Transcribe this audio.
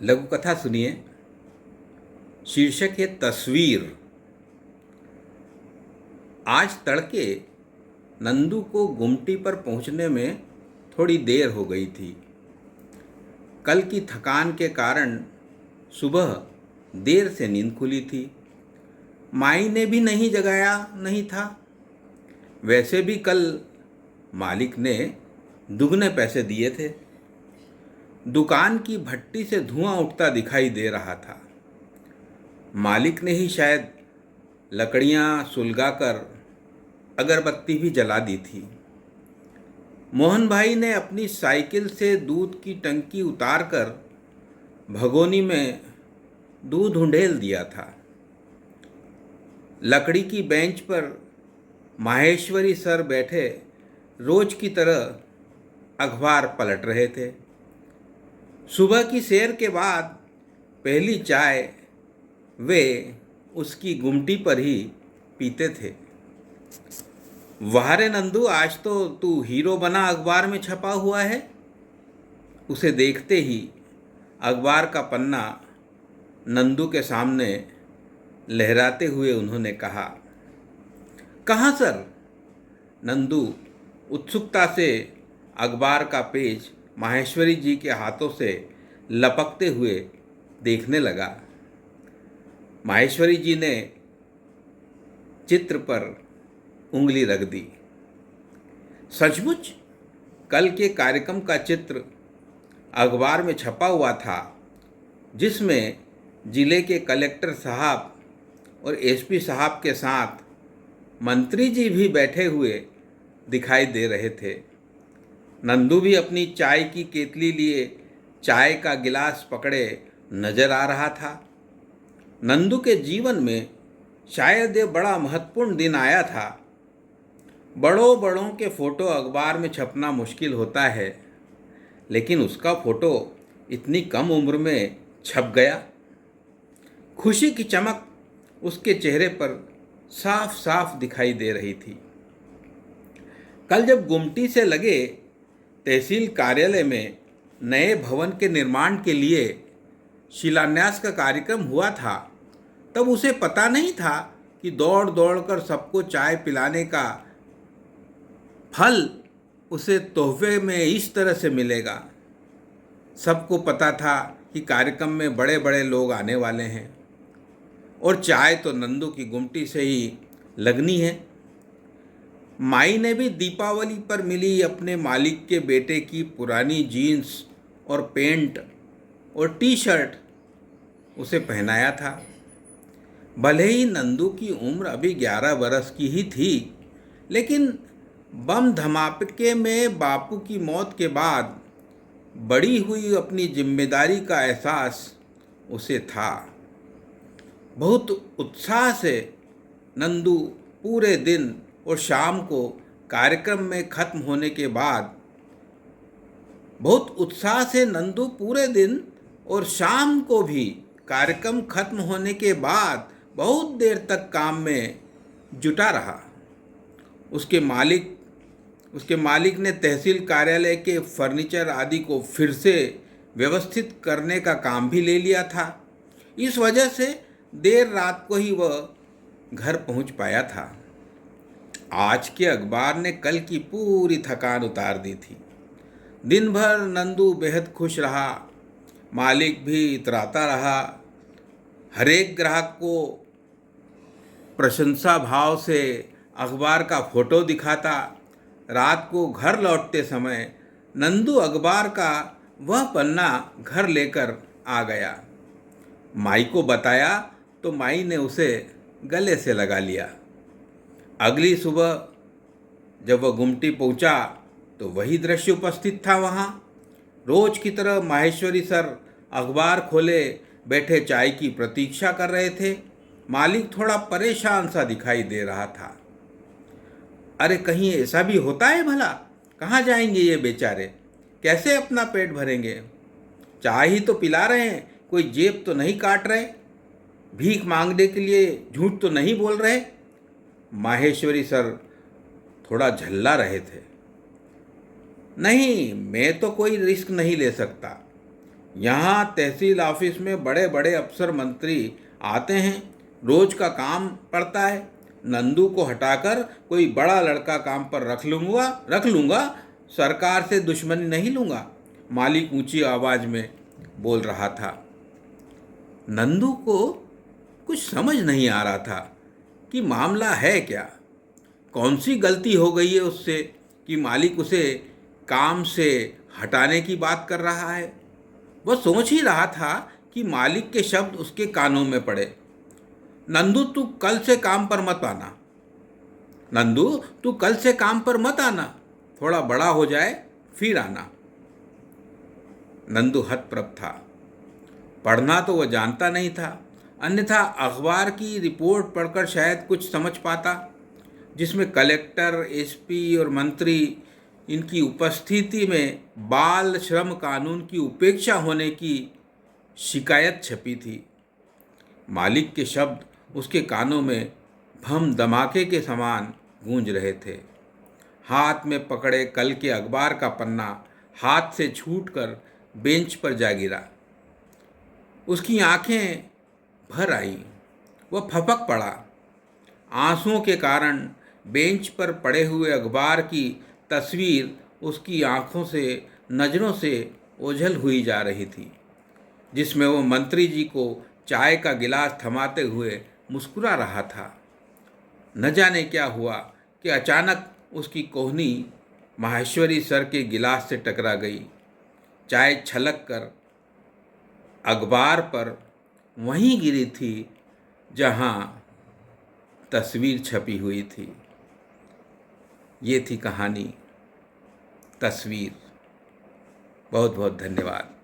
लघु कथा सुनिए। शीर्षक है तस्वीर। आज तड़के नंदू को गुमटी पर पहुंचने में थोड़ी देर हो गई थी। कल की थकान के कारण सुबह देर से नींद खुली थी। माई ने भी नहीं जगाया नहीं था। वैसे भी कल मालिक ने दुगने पैसे दिए थे। दुकान की भट्टी से धुआं उठता दिखाई दे रहा था। मालिक ने ही शायद लकड़ियां सुलगाकर अगरबत्ती भी जला दी थी। मोहन भाई ने अपनी साइकिल से दूध की टंकी उतारकर भगोनी में दूध उंडेल दिया था। लकड़ी की बेंच पर माहेश्वरी सर बैठे रोज की तरह अखबार पलट रहे थे। सुबह की सैर के बाद पहली चाय वे उसकी गुमटी पर ही पीते थे। वाह रे नंदू, आज तो तू हीरो बना अखबार में छपा हुआ है। उसे देखते ही अखबार का पन्ना नंदू के सामने लहराते हुए उन्होंने कहा। कहाँ सर? नंदू उत्सुकता से अखबार का पेज माहेश्वरी जी के हाथों से लपकते हुए देखने लगा। माहेश्वरी जी ने चित्र पर उंगली रख दी। सचमुच कल के कार्यक्रम का चित्र अखबार में छपा हुआ था, जिसमें जिले के कलेक्टर साहब और एसपी साहब के साथ मंत्री जी भी बैठे हुए दिखाई दे रहे थे। नंदू भी अपनी चाय की केतली लिए चाय का गिलास पकड़े नजर आ रहा था। नंदू के जीवन में शायद ये बड़ा महत्वपूर्ण दिन आया था। बड़ों बड़ों के फोटो अखबार में छपना मुश्किल होता है, लेकिन उसका फोटो इतनी कम उम्र में छप गया। खुशी की चमक उसके चेहरे पर साफ साफ दिखाई दे रही थी। कल जब गुमटी से लगे तहसील कार्यालय में नए भवन के निर्माण के लिए शिलान्यास का कार्यक्रम हुआ था, तब उसे पता नहीं था कि दौड़ दौड़ कर सबको चाय पिलाने का फल उसे तोहफे में इस तरह से मिलेगा। सबको पता था कि कार्यक्रम में बड़े बड़े लोग आने वाले हैं और चाय तो नंदू की गुमटी से ही लगनी है। माई ने भी दीपावली पर मिली अपने मालिक के बेटे की पुरानी जीन्स और पैंट और टी शर्ट उसे पहनाया था। भले ही नंदू की उम्र अभी 11 बरस की ही थी, लेकिन बम धमाके में बापू की मौत के बाद बड़ी हुई अपनी जिम्मेदारी का एहसास उसे था। बहुत उत्साह से नंदू पूरे दिन और शाम को कार्यक्रम में खत्म होने के बाद बहुत उत्साह से नंदू पूरे दिन और शाम को भी कार्यक्रम खत्म होने के बाद बहुत देर तक काम में जुटा रहा। उसके मालिक ने तहसील कार्यालय के फर्नीचर आदि को फिर से व्यवस्थित करने का काम भी ले लिया था। इस वजह से देर रात को ही वह घर पहुंच पाया था। आज के अखबार ने कल की पूरी थकान उतार दी थी। दिन भर नंदू बेहद खुश रहा। मालिक भी इतराता रहा। हर एक ग्राहक को प्रशंसा भाव से अखबार का फोटो दिखाता। रात को घर लौटते समय नंदू अखबार का वह पन्ना घर लेकर आ गया। माई को बताया तो माई ने उसे गले से लगा लिया। अगली सुबह जब वह गुमटी पहुंचा तो वही दृश्य उपस्थित था। वहाँ रोज की तरह माहेश्वरी सर अखबार खोले बैठे चाय की प्रतीक्षा कर रहे थे। मालिक थोड़ा परेशान सा दिखाई दे रहा था। अरे कहीं ऐसा भी होता है भला? कहाँ जाएंगे ये बेचारे? कैसे अपना पेट भरेंगे? चाय ही तो पिला रहे हैं, कोई जेब तो नहीं काट रहे, भीख मांगने के लिए झूठ तो नहीं बोल रहे। माहेश्वरी सर थोड़ा झल्ला रहे थे। नहीं, मैं तो कोई रिस्क नहीं ले सकता। यहाँ तहसील ऑफिस में बड़े बड़े अफसर मंत्री आते हैं, रोज का काम पड़ता है। नंदू को हटाकर कोई बड़ा लड़का काम पर रख लूँगा, सरकार से दुश्मनी नहीं लूँगा, मालिक ऊंची आवाज़ में बोल रहा था। नंदू को कुछ समझ नहीं आ रहा था कि मामला है क्या, कौन सी गलती हो गई है उससे कि मालिक उसे काम से हटाने की बात कर रहा है। वह सोच ही रहा था कि मालिक के शब्द उसके कानों में पड़े। नंदू तू कल से काम पर मत आना, नंदू तू कल से काम पर मत आना, थोड़ा बड़ा हो जाए फिर आना। नंदू हतप्रभ था। पढ़ना तो वह जानता नहीं था, अन्यथा अखबार की रिपोर्ट पढ़कर शायद कुछ समझ पाता, जिसमें कलेक्टर, एसपी और मंत्री इनकी उपस्थिति में बाल श्रम कानून की उपेक्षा होने की शिकायत छपी थी। मालिक के शब्द उसके कानों में भम धमाके के समान गूंज रहे थे। हाथ में पकड़े कल के अखबार का पन्ना हाथ से छूटकर बेंच पर जा गिरा। उसकी आंखें भर आईं, वह फपक पड़ा। आंसुओं के कारण बेंच पर पड़े हुए अखबार की तस्वीर उसकी आंखों से, नज़रों से ओझल हुई जा रही थी, जिसमें वो मंत्री जी को चाय का गिलास थमाते हुए मुस्कुरा रहा था। न जाने क्या हुआ कि अचानक उसकी कोहनी माहेश्वरी सर के गिलास से टकरा गई। चाय छलक कर अखबार पर वहीं गिरी थी जहां तस्वीर छपी हुई थी। ये थी कहानी तस्वीर। बहुत बहुत धन्यवाद।